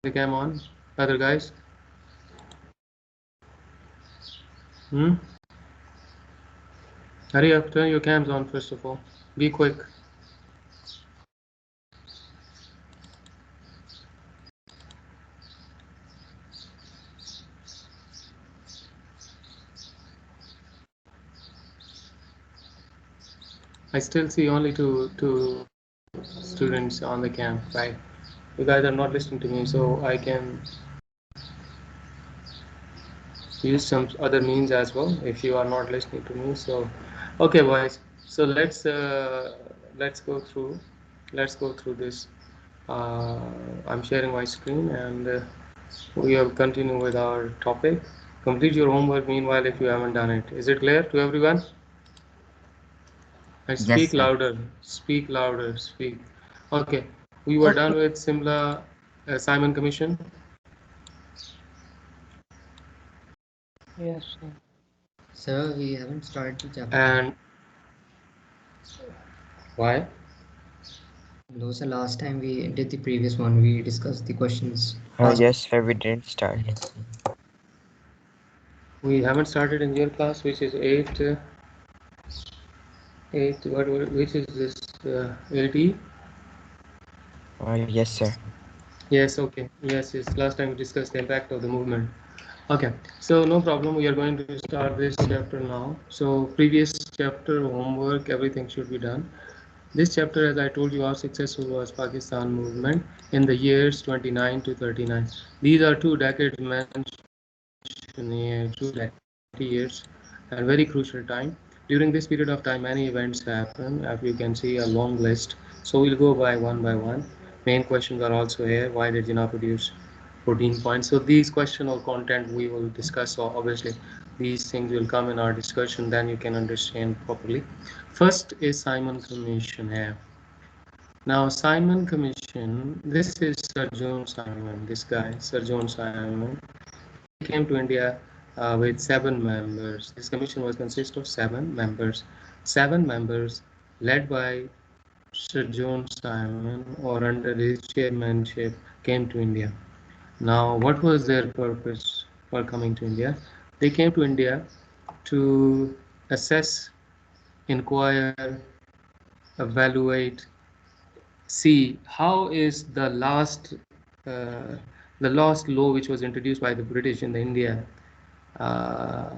the cam on, other guys? Hurry up, turn your cams on first of all. Be quick. I still see only two students on the cam, right? You guys are not listening to me, so I can use some other means as well if you are not listening to me. So okay boys, so let's go through this. I'm sharing my screen, and we will continue with our topic. Complete your homework meanwhile if you haven't done it. Is it clear to everyone? I speak Yes, sir. louder, speak. Okay, we were done with Simla Simon Commission. Yes, sir. Sir, we haven't started the chapter. And why? No, sir, last time we did the previous one, we discussed the questions. Yes, sir, we didn't start. Yes. We haven't started in your class, which is 8, which is this 80? Yes, sir. Yes, okay. Yes. Last time we discussed the impact of the movement. Okay, so no problem. We are going to start this chapter now. So previous chapter homework, everything should be done. This chapter, as I told you, how successful was Pakistan movement in the years 29 to 39. These are 2 decades mentioned here, 2 years, and very crucial time. During this period of time, many events happen. As you can see, a long list. So we'll go by one. Main questions are also here. Why did Jinnah produce 14 points? So these question or content we will discuss. So obviously, these things will come in our discussion. Then you can understand properly. First is Simon Commission here. Now, Simon Commission. This is Sir John Simon. This guy, Sir John Simon. He came to India with 7 members. This commission was consist of 7 members. 7 members led by Sir John Simon, or under his chairmanship, came to India. Now, what was their purpose for coming to India? They came to India to assess, inquire, evaluate, see how is uh, the last law which was introduced by the British in the India uh,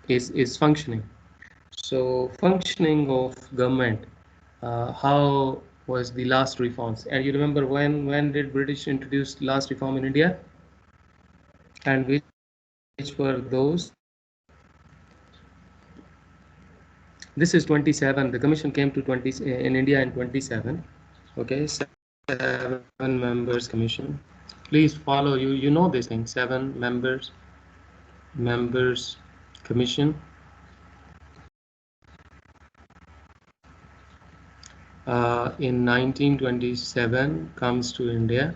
is functioning. So functioning of government, how was the last reforms? And you remember when did British introduce last reform in India? And which were those? This is 27. The commission came to 20 in India in 27. Okay, 7 members commission. Please follow. You know this thing. 7 members commission. In 1927 comes to India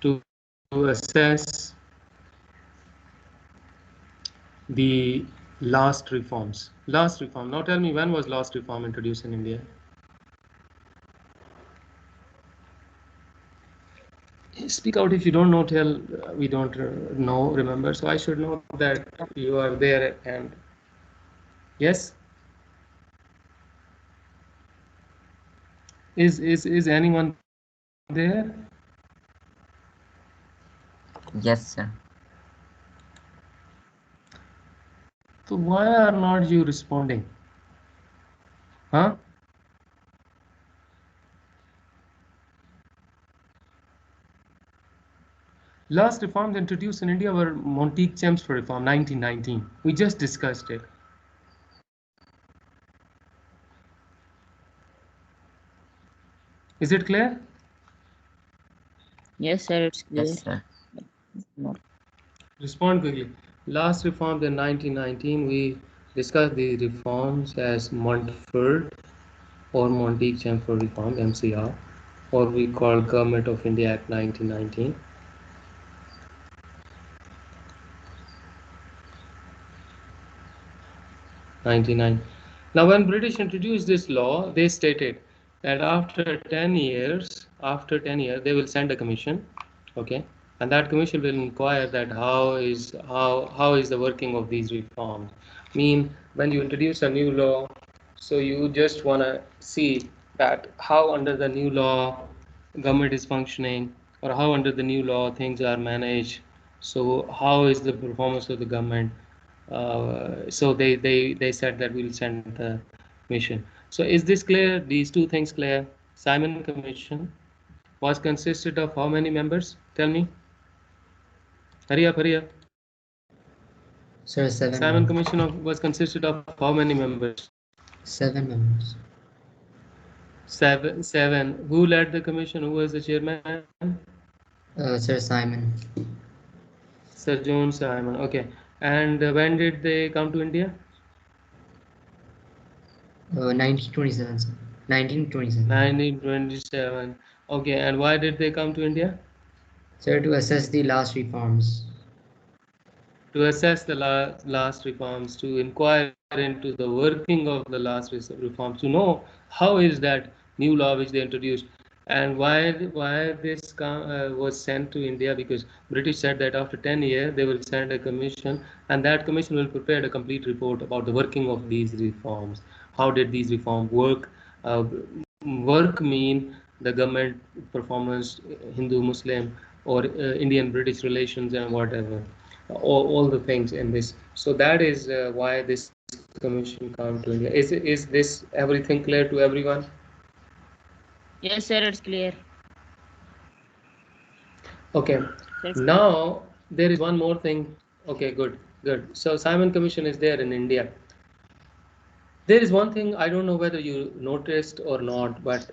to assess the last reforms. Last reform. Now tell me, when was last reform introduced in India? Speak out if you don't know. Tell we don't know. Remember, so I should know that you are there. And yes, is anyone there? Yes, sir. So why are not you responding? Huh? Last reforms introduced in India were Monteith-Chelmsford reform, 1919. We just discussed it. Is it clear? Yes, sir, it's clear. Yes, sir. No. Respond quickly. Last reform in 1919, we discussed the reforms as Montford or Monteith-Chelmsford reform, MCR, or we call Government of India Act 1919. Now, when British introduced this law, they stated that after 10 years, they will send a commission, okay, and that commission will inquire that how is the working of these reforms. Mean when you introduce a new law, so you just wanna see that how under the new law government is functioning, or how under the new law things are managed. So how is the performance of the government? So they said that we'll send the mission. So is this clear? These two things clear? Simon Commission was consisted of how many members? Tell me. Hurry up, hurry up. Sir, Simon Commission was consisted of how many members? 7 members. Seven. Who led the commission? Who was the chairman? Sir Simon. Sir John Simon. Okay. And when did they come to India? 1927, sir. 1927. 1927. Okay. And why did they come to India? Sir, to assess the last reforms. To assess the last reforms, to inquire into the working of the last reforms, to know how is that new law which they introduced, and why this was sent to India, because British said that after 10 years they will send a commission, and that commission will prepare a complete report about the working of these reforms. How did these reforms work? Work mean the government performance, Hindu Muslim, or Indian British relations, and whatever, all the things in this. So that is why this commission come to India. Is this everything clear to everyone? Yes, sir, it's clear. Okay. Now there is one more thing. Okay, good. So Simon Commission is there in India. There is one thing, I don't know whether you noticed or not, but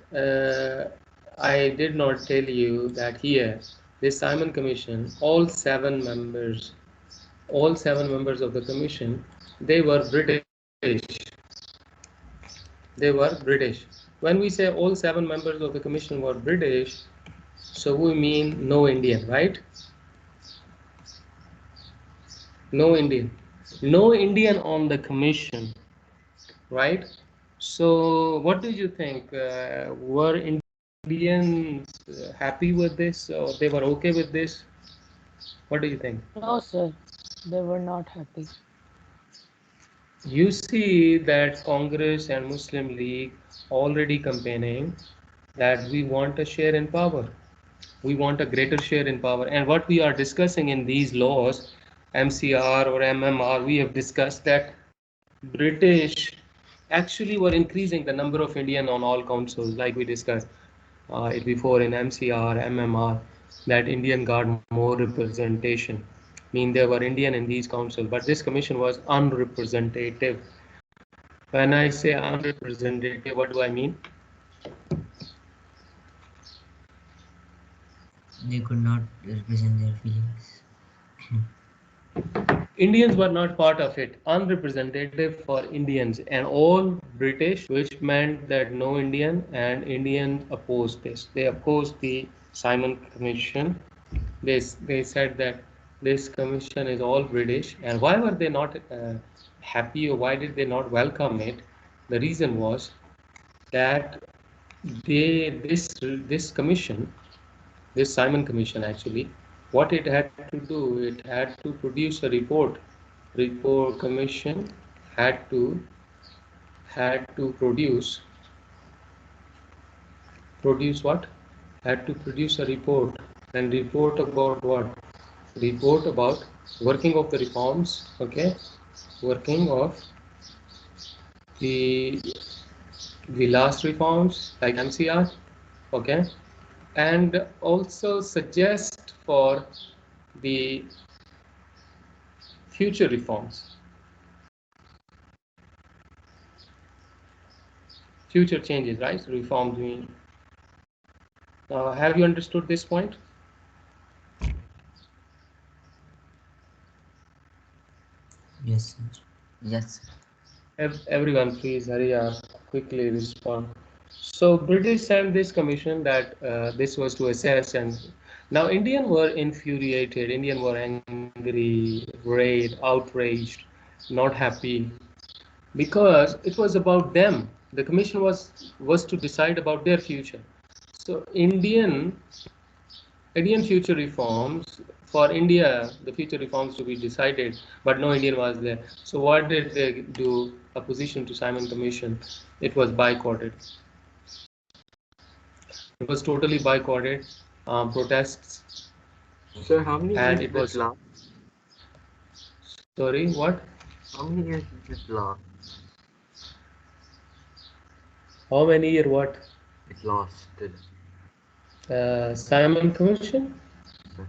I did not tell you that here, this Simon Commission, all seven members of the commission, they were British. They were British. When we say all seven members of the commission were British, so we mean no Indian, right? No Indian. No Indian on the commission, right? So what do you think? Were Indians happy with this, or they were okay with this? What do you think? No, sir, they were not happy. You see that Congress and Muslim League already campaigning that we want a share in power. We want a greater share in power. And what we are discussing in these laws, MCR or MMR, we have discussed that British actually were increasing the number of Indian on all councils, like we discussed it before in MCR, MMR, that Indian got more representation. Mean there were Indian in these councils, but this commission was unrepresentative. When I say unrepresentative, what do I mean? They could not represent their feelings. Indians were not part of it. Unrepresentative for Indians, and all British, which meant that no Indian, and Indians opposed this. They opposed the Simon Commission. They said that this commission is all British, and why were they not happy, or why did they not welcome it? The reason was that this commission, this Simon Commission, actually, what it had to do, it had to produce a report. Report commission had to produce what? Had to produce a report, and report about what? Report about working of the reforms, okay? Working of the last reforms like MCR, okay? And also suggest for the future reforms, future changes, right? Reforms mean. Have you understood this point? Yes, sir. Yes. Everyone, please hurry up, quickly respond. So British sent this commission that this was to assess, and now Indian were infuriated, Indian were angry, worried, outraged, not happy, because it was about them. the commission was to decide about their future. So Indian future reforms, for India, the future reforms to be decided, but no Indian was there. So what did they do? Opposition to Simon Commission, it was boycotted. It was totally boycotted, protests, Sir, how many and years it did was. this last? Sorry, what? How many years did this last? How many year what? It lasted. Simon Commission? Sir.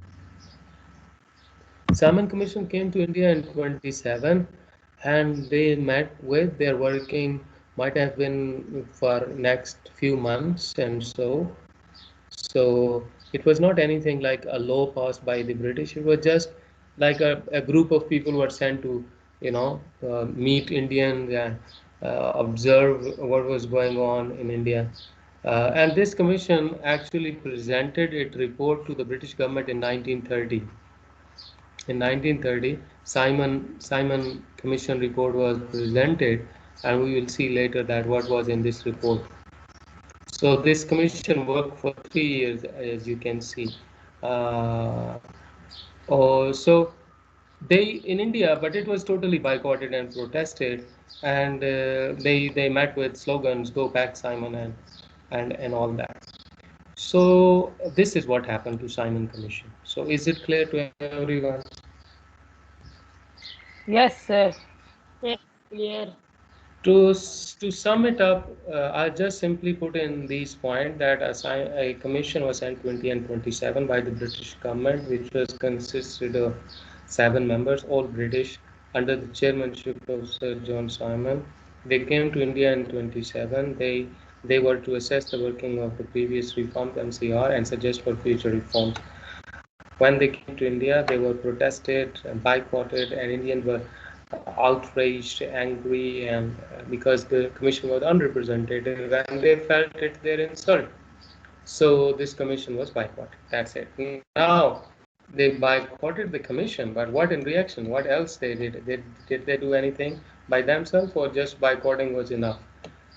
Simon Commission came to India in 27, and they met with their working might have been for next few months, and so it was not anything like a law passed by the British. It was just like a group of people were sent to, meet Indians and observe what was going on in India. And this commission actually presented its report to the British government in 1930. In 1930, Simon Commission report was presented, and we will see later that what was in this report. So this commission worked for 3 years, as you can see. Uh, so they in India, but it was totally boycotted and protested, and they met with slogans "Go back, Simon," and all that. So this is what happened to Simon Commission. So is it clear to everyone? Yes, sir. Sir, clear. To sum it up, I just simply put in these points that a commission was sent 20 and 27 by the British government, which was consisted of 7 members, all British, under the chairmanship of Sir John Simon. They came to India in 27. They were to assess the working of the previous reformed MCR and suggest for future reforms. When they came to India, they were protested, boycotted, and Indians were outraged, angry, and because the commission was unrepresentative, and they felt it their insult. So this commission was boycotted. That's it. Now they boycotted the commission, but what in reaction? What else they did? Did they do anything by themselves, or just boycotting was enough?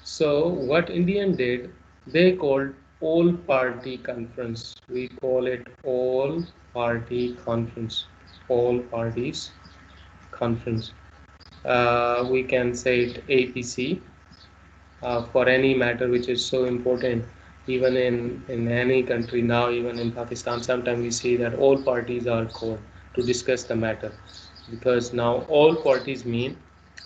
So what Indian did, they called all party conference. We call it all party conference. All parties conference. We can say it APC, for any matter which is so important. Even in any country now, even in Pakistan, sometimes we see that all parties are called to discuss the matter, because now all parties mean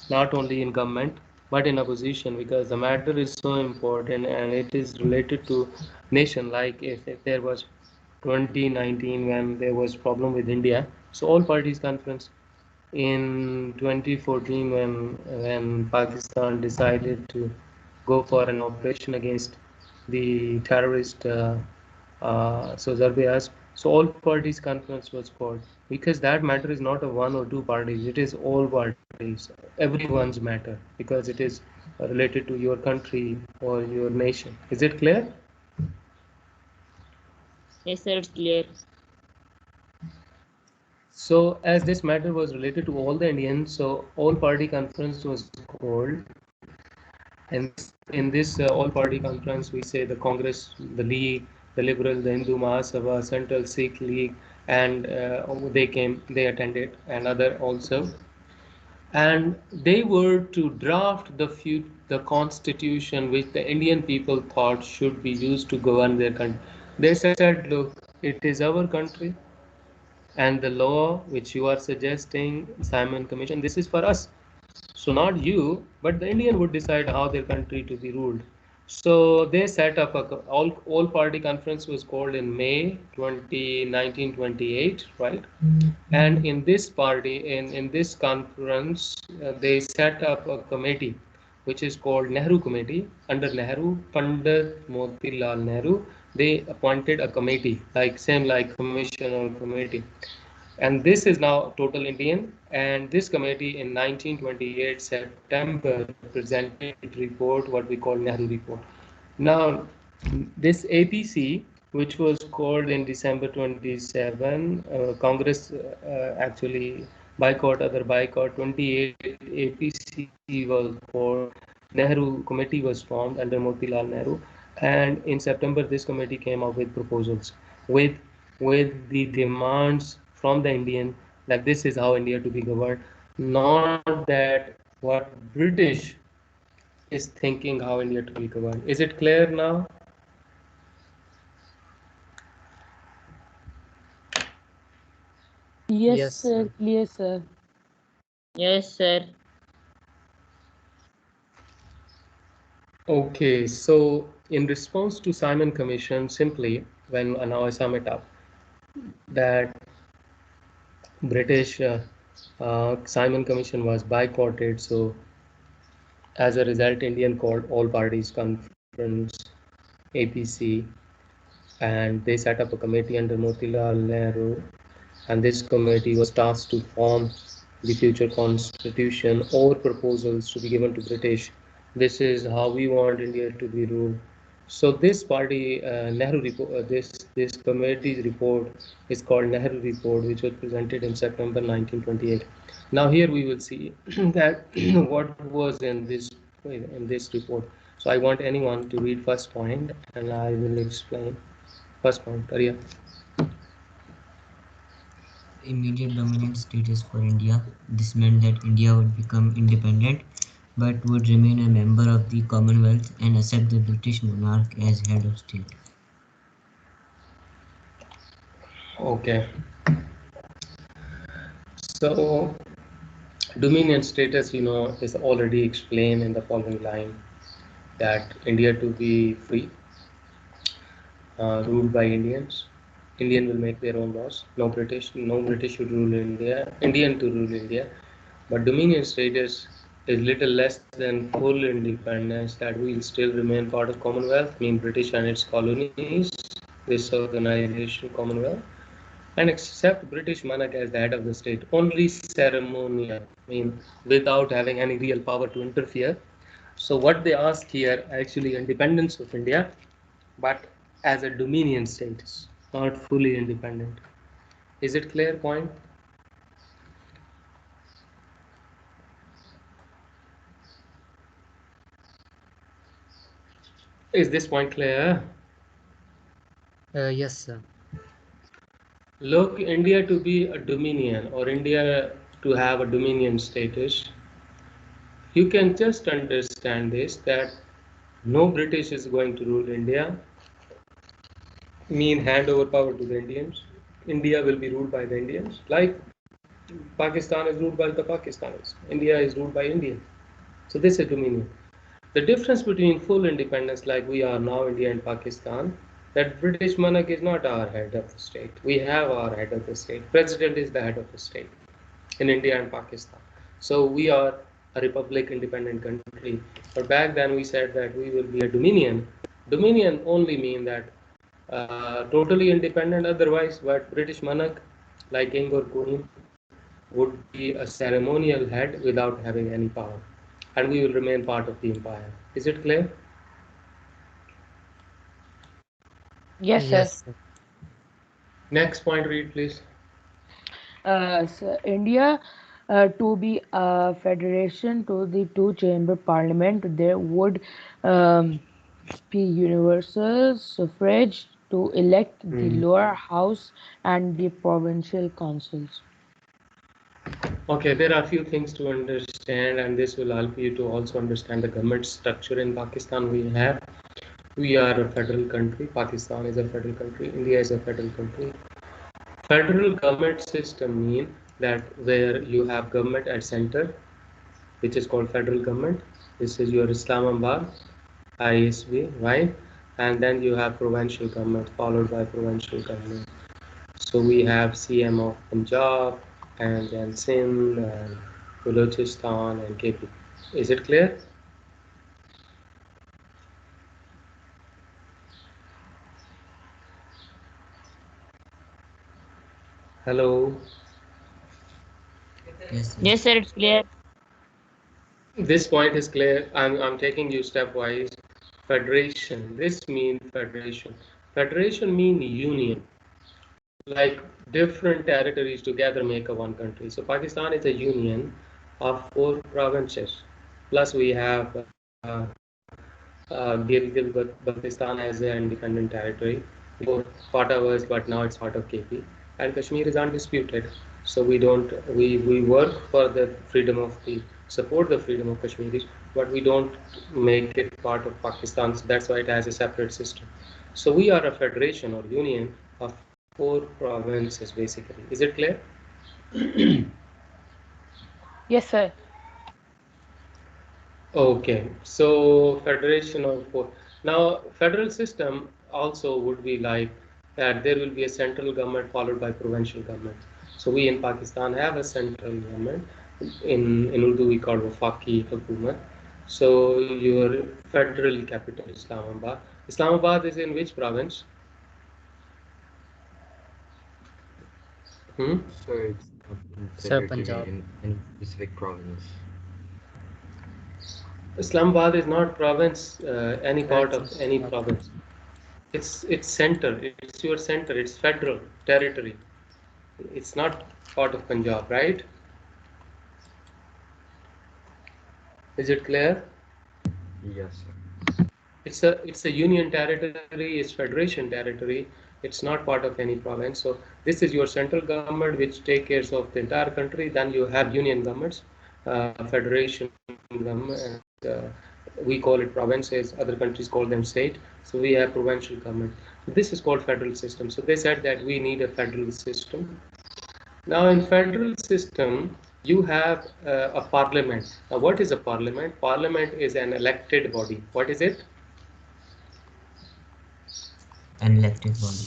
not only in government but in opposition, because the matter is so important and it is related to nation. Like if there was 2019 when there was problem with India, so all parties conference. In 2014, when Pakistan decided to go for an operation against the terrorist, so Zarbias, so all parties conference was called, because that matter is not a one or two parties, it is all parties, everyone's matter, because it is related to your country or your nation. Is it clear? Yes, sir, it's clear. So as this matter was related to all the Indians, so all party conference was called. And in this all party conference, we say the Congress, the League, the Liberal, the Hindu Mahasabha, Central Sikh League, and they attended, and other also. And they were to draft the constitution which the Indian people thought should be used to govern their country. They said, look, it is our country, and the law which you are suggesting, Simon Commission, this is for us. So not you, but the Indian would decide how their country to be ruled. So they set up all party conference was called in May 1928, right? And in this party, in this conference, they set up a committee, which is called Nehru Committee. Under Nehru, Pandit Motilal Nehru, they appointed a committee, like same like commission or committee. And this is now total Indian. And this committee in 1928 September presented report, what we call Nehru report. Now, this APC, which was called in December 27, Congress actually boycott, other boycott, 28 APC was called. Nehru Committee was formed under Motilal Nehru, and in September this committee came up with proposals with the demands from the Indian that this is how India to be governed, not that what British is thinking how India to be governed. Is it clear now? Yes, Yes, sir. sir. Clear, sir. Yes, sir. Okay, so in response to Simon Commission, simply when now I sum it up, that British Simon Commission was boycotted. So as a result, Indian called all parties conference APC, and they set up a committee under Motilal Nehru, and this committee was tasked to form the future constitution or proposals to be given to British. This is how we want India to be ruled. So this party, Nehru report, this committee's report is called Nehru Report, which was presented in September 1928. Now here we will see that what was in this report. So I want anyone to read first point, and I will explain first point. Arya. Immediate dominant status for India. This meant that India would become independent but would remain a member of the Commonwealth and accept the British monarch as head of state. Okay. So dominion status, is already explained in the following line that India to be free, ruled by Indians. Indian will make their own laws. No British should rule India. Indian to rule India. But dominion status is little less than full independence. That we will still remain part of Commonwealth, mean British and its colonies, this organization Commonwealth, and accept British monarch as the head of the state. Only ceremonial, mean without having any real power to interfere. So what they ask here, actually independence of India, but as a dominion status, not fully independent. Is it clear point? Is this point clear? Yes, sir. Look, India to be a dominion or India to have a dominion status, you can just understand this that no British is going to rule India, mean hand over power to the Indians. India will be ruled by the Indians, like Pakistan is ruled by the Pakistanis. India is ruled by Indians. So this is dominion. The difference between full independence, like we are now, India and Pakistan, that British monarch is not our head of the state. We have our head of the state. President is the head of the state in India and Pakistan. So we are a republic, independent country. But back then we said that we will be a dominion. Dominion only mean that totally independent. Otherwise, but British monarch, like king or queen, would be a ceremonial head without having any power, and we will remain part of the empire. Is it clear? Yes, sir. Yes, sir. Next point, read please. So India to be a federation to the two-chamber parliament, there would um, be universal suffrage to elect the lower house and the provincial councils. Okay, there are a few things to understand, and this will help you to also understand the government structure in Pakistan. We are a federal country. Pakistan is a federal country. India is a federal country. Federal government system mean that where you have government at center, which is called federal government. This is your Islamabad, ISB, right? And then you have provincial government followed by provincial government. So we have CM of Punjab and then Sindh and Balochistan and KP. Is it clear? Hello. Yes, sir. Yes, sir, it's clear. This point is clear. I'm taking you stepwise. Federation. This means federation. Federation mean union. Like different territories together make a one country. So Pakistan is a union of 4 provinces. Plus we have Gilgit-Baltistan as an independent territory. Before Fata was, but now it's part of KP. And Kashmir is undisputed. So we work for the freedom of the support the freedom of Kashmiris, but we don't make it part of Pakistan. So that's why it has a separate system. So we are a federation or union of 4 provinces basically. Is it clear? Yes, sir. Okay, so federation of four. Now, federal system also would be like that there will be a central government followed by provincial government. So we in Pakistan have a central government. In Urdu we call Wafaki Hukumat. So your federal capital Islamabad. Islamabad is in which province? Hmm? So it's not Sir, considered to be Punjab. in any specific province. Islamabad is not province, any part of That's any not province. It's center. It's your center. It's federal territory. It's not part of Punjab, right? Is it clear? Yes, sir. It's a union territory, it's federation territory. It's not part of any province. So this is your central government which take care of the entire country. Then you have union governments, federation government, and we call it provinces. Other countries call them state. So we have provincial government. This is called federal system. So they said that we need a federal system. Now, in federal system, you have a parliament. Now, what is a parliament? Parliament is an elected body. What is it? an elected body.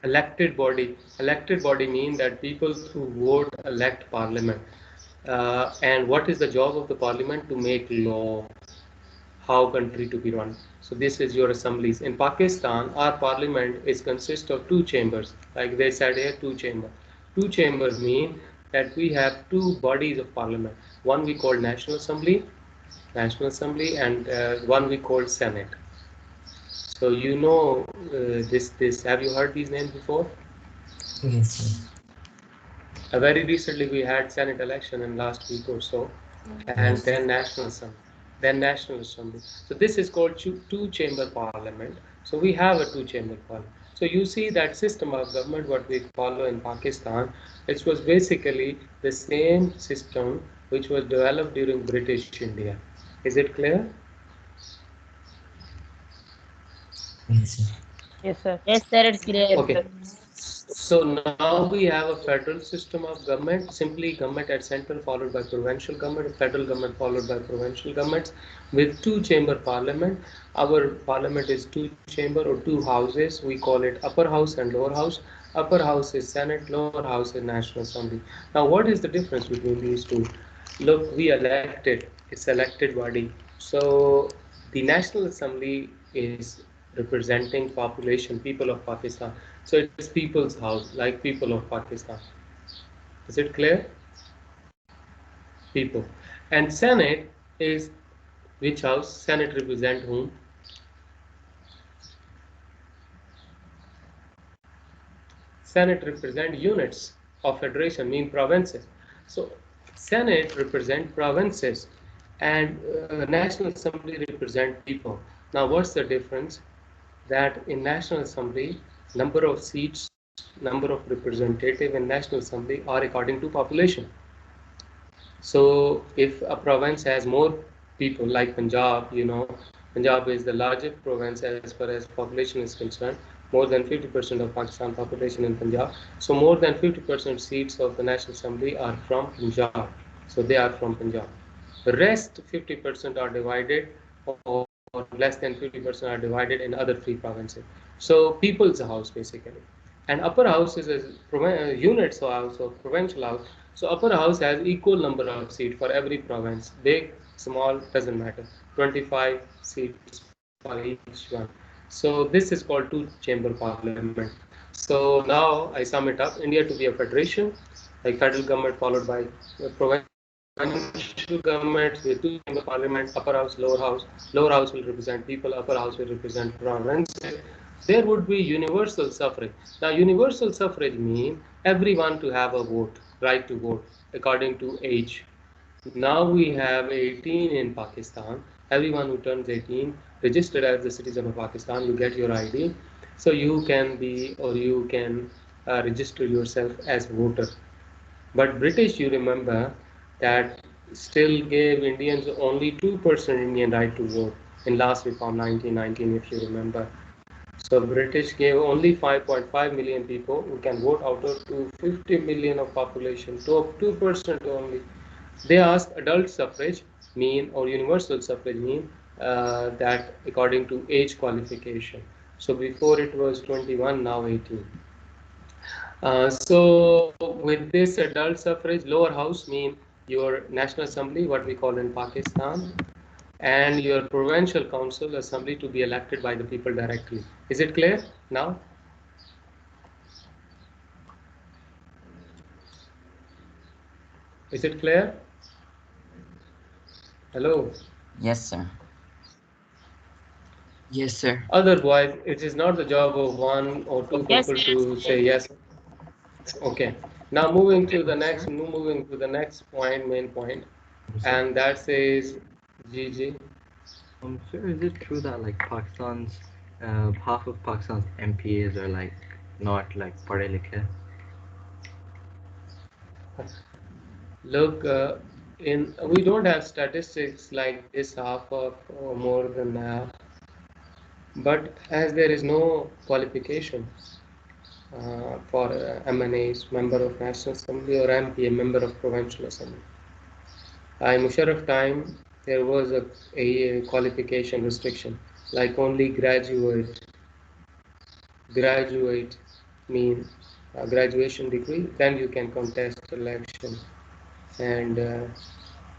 Elected body. Elected body mean that people through vote elect parliament. And what is the job of the parliament? To make law, how country to be run. So this is your assemblies. In Pakistan, our parliament is consist of 2 chambers. Like they said here, 2 chambers. 2 chambers mean that we have 2 bodies of parliament. One we call National Assembly, and one we call Senate. So you know this. Have you heard these names before? Yes, sir. Very recently we had Senate election in last week or so, and Yes. then National Assembly. Then National Assembly. So this is called two-chamber parliament. So we have a two-chamber parliament. So you see that system of government what we follow in Pakistan, it was basically the same system which was developed during British India. Is it clear? Yes, sir. Yes, sir. Yes, sir, it's clear. Okay. So now we have a federal system of government, simply government at center followed by provincial government, federal government followed by provincial governments with two-chamber parliament. Our parliament is two-chamber or 2 houses. We call it upper house and lower house. Upper house is Senate, lower house is National Assembly. Now what is the difference between these two? Look, we elected, it's elected body. So the National Assembly is representing population, people of Pakistan. So it's people's house, like people of Pakistan. Is it clear? People. And Senate is which house? Senate represent whom? Senate represent units of federation, mean provinces. So Senate represent provinces, and National Assembly represent people. Now what's the difference? That in National Assembly, number of seats, number of representative in National Assembly are according to population. So if a province has more people like Punjab, Punjab is the largest province as far as population is concerned, more than 50% of Pakistan population in Punjab. So more than 50% seats of the National Assembly are from Punjab. So they are from Punjab. The rest 50% are divided, or less than 50% are divided in other 3 provinces. So people's house basically. And upper house is a units house or provincial house. So upper house has equal number of seats for every province. Big, small, doesn't matter. 25 seats for each one. So this is called two-chamber parliament. So now I sum it up. India to be a federation, like federal government followed by provincial governments with two-chamber parliament, upper house, lower house. Lower house will represent people, upper house will represent provinces. There would be universal suffrage. Now universal suffrage means everyone to have a vote, right to vote, according to age. Now we have 18 in Pakistan. everyone who turns 18 registered as a citizen of Pakistan, you get your ID, so you can be or you can register yourself as voter. But British, you remember, that still gave Indians only 2% Indian right to vote in last reform 1919, if you remember. So British gave only 5.5 million people who can vote out of 250 million of population, so 2% only. They asked adult suffrage mean or universal suffrage mean that according to age qualification. So before it was 21, now 18. So with this adult suffrage, lower house mean your National Assembly, what we call in Pakistan, and your provincial council assembly to be elected by the people directly. Is it clear now? Is it clear? Hello. Yes, sir. Yes, sir. Otherwise, it is not the job of one or two Yes, people yes, to say yes. yes. Okay. Now moving to the next point, main point, Sir, and that says GG. sir, is it true that like Pakistan's half of Pakistan's MPs are like not like पढ़े लिखे? Look, in we don't have statistics like this half of or more than half, but as there is no qualification for MNAs, member of National Assembly, or MP, a member of Provincial Assembly. In Musharraf time, there was a qualification restriction, like only graduate mean graduation degree, then you can contest election. And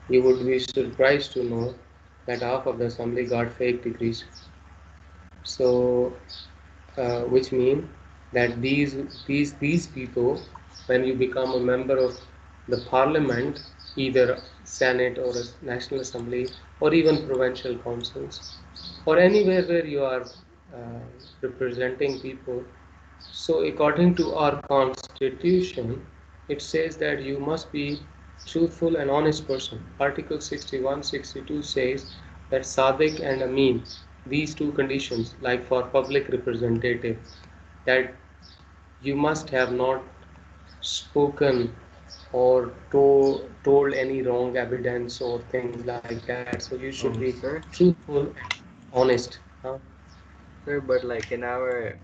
you would be surprised to know that half of the assembly got fake degrees. So, which mean that these people, when you become a member of the parliament, either Senate or a National Assembly or even provincial councils, or anywhere where you are representing people, so according to our constitution, it says that you must be truthful and honest person. Article 61, 62 says that Sadiq and Amin, these two conditions, like for public representative, that you must have not spoken or told any wrong evidence or things like that. So you should be Sir, truthful and honest. sir, but like in our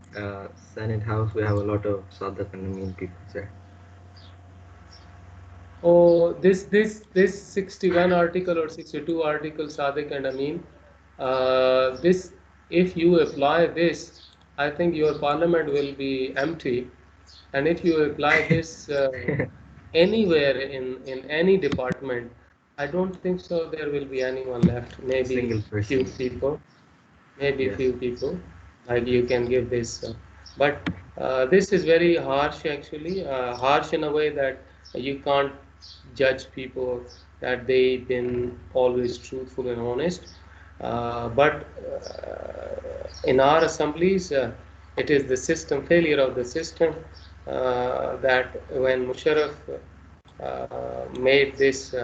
Senate House, we have a lot of Sadak and Amin people, sir. Oh, this 61 article or 62 article, Sadiq and Amin, this, if you apply this, I think your parliament will be empty. And if you apply this anywhere in any department, I don't think so there will be anyone left. Maybe Single few person. people, maybe Yes. few people, like you can give this. But this is very harsh actually, harsh in a way that you can't judge people that they've been always truthful and honest. But in our assemblies, it is the system, failure of the system, that when Musharraf made this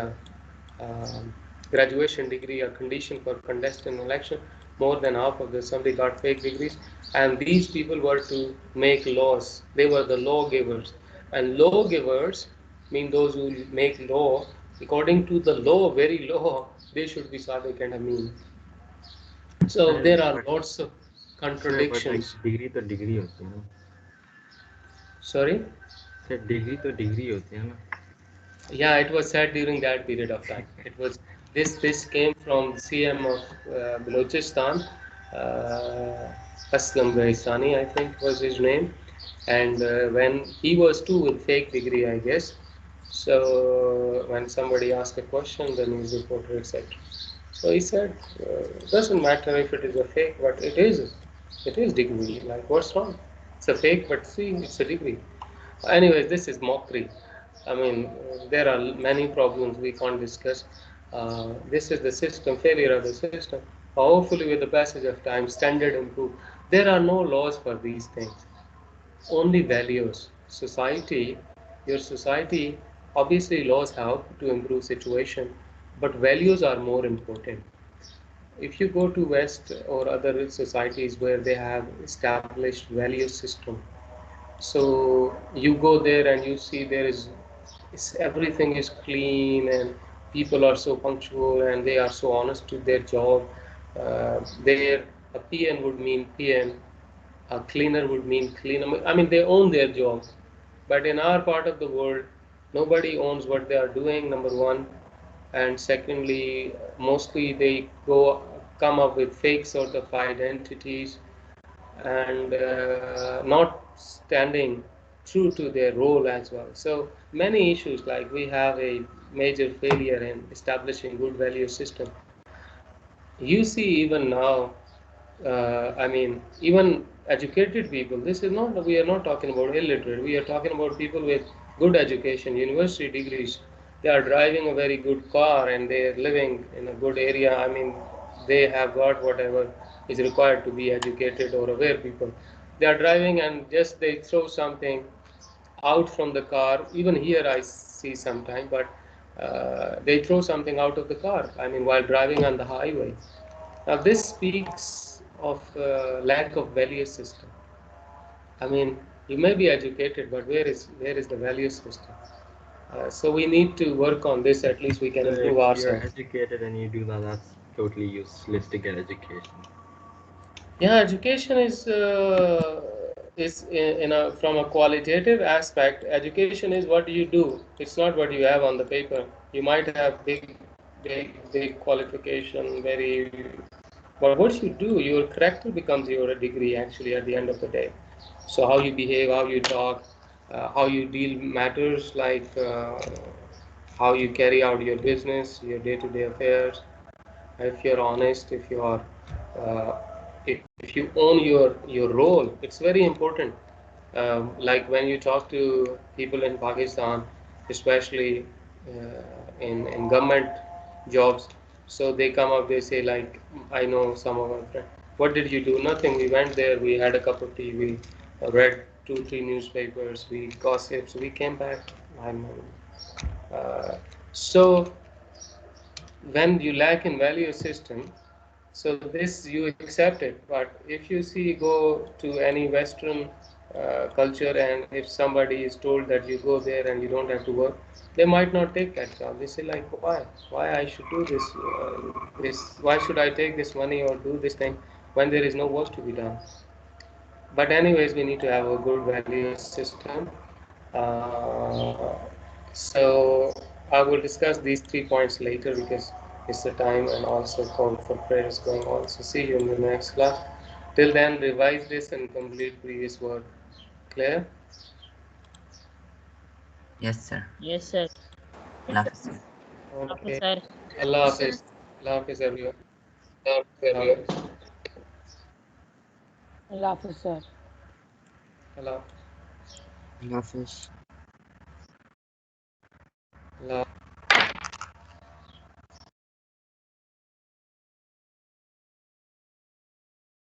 graduation degree a condition for contesting election, more than half of the assembly got fake degrees, and these people were to make laws. They were the lawgivers, and lawgivers mean those who make law according to the law, very law. They should be Sadiq and Amin. So there are But lots of sir, but like contradictions. degree तो degree होती है ना. Sorry. Sir, degree तो degree होती है ना. Yeah, it was said during that period of time. It was this came from CM of Balochistan, Aslam Gaisani, I think was his name, and when he was too with fake degree, I guess. So when somebody asked a question, the news reporter said. So he said, doesn't matter if it is a fake, but it is degree. Like what's wrong? It's a fake, but see, it's a degree. Anyways, this is mockery. I mean, there are many problems we can't discuss. This is the system, failure of the system. Hopefully, with the passage of time, standard improve. There are no laws for these things, only values. Society, your society, obviously laws help to improve situation, but values are more important. if you go to West or other societies where they have established value system, so you go there and you see there is everything is clean and people are so punctual and they are so honest to their job. There, a PN would mean PN, a cleaner would mean cleaner. I mean, they own their job. But in our part of the world, nobody owns what they are doing, number one. And secondly, mostly they come up with fake sort of identities and not standing true to their role as well. So many issues, like we have a major failure in establishing good value system. You see even now, I mean, even educated people, this is not, we are not talking about illiterate, we are talking about people with good education, university degrees. They are driving a very good car and they are living in a good area. I mean, they have got whatever is required to be educated or aware people. They are driving and just they throw something out from the car. Even here I see sometime, but they throw something out of the car. I mean, while driving on the highway. Now, this speaks of lack of value system. I mean, you may be educated, but where is the value system? So we need to work on this. At least we can So if improve you're ourselves. educated and you do that, that's totally useless to get education. Yeah, education is in a from a qualitative aspect. Education is what you do. It's not what you have on the paper. You might have big qualification, very, but what you do, your character becomes your degree actually at the end of the day. So how you behave, how you talk, how you deal matters like how you carry out your business, your day-to-day affairs, if you're honest, uh, if you own your role, it's very important. Like when you talk to people in Pakistan, especially in government jobs, so they come up, they say like, I know some of my friends. What did you do? Nothing. We went there. We had a cup of tea. We read two, three newspapers. We gossiped. So we came back. I'm, so when you lack in value system, so this you accept it. But if you see, go to any Western culture, and if somebody is told that you go there and you don't have to work, they might not take that job. They say like, why I should do this? Why should I take this money or do this thing when there is no work to be done? But anyways, we need to have a good value system. Uh, so I will discuss these 3 points later because it's the time and also call for prayers going on. So see you in the next class. Till then, revise this and complete previous work. Clear? Yes, sir. Yes, sir. Love, sir. Okay, Okay. sir. Allah Hafiz. Allah Hafiz everyone. Allah Hafiz. Allah Hafiz, sir. Allah. Love is. Allah.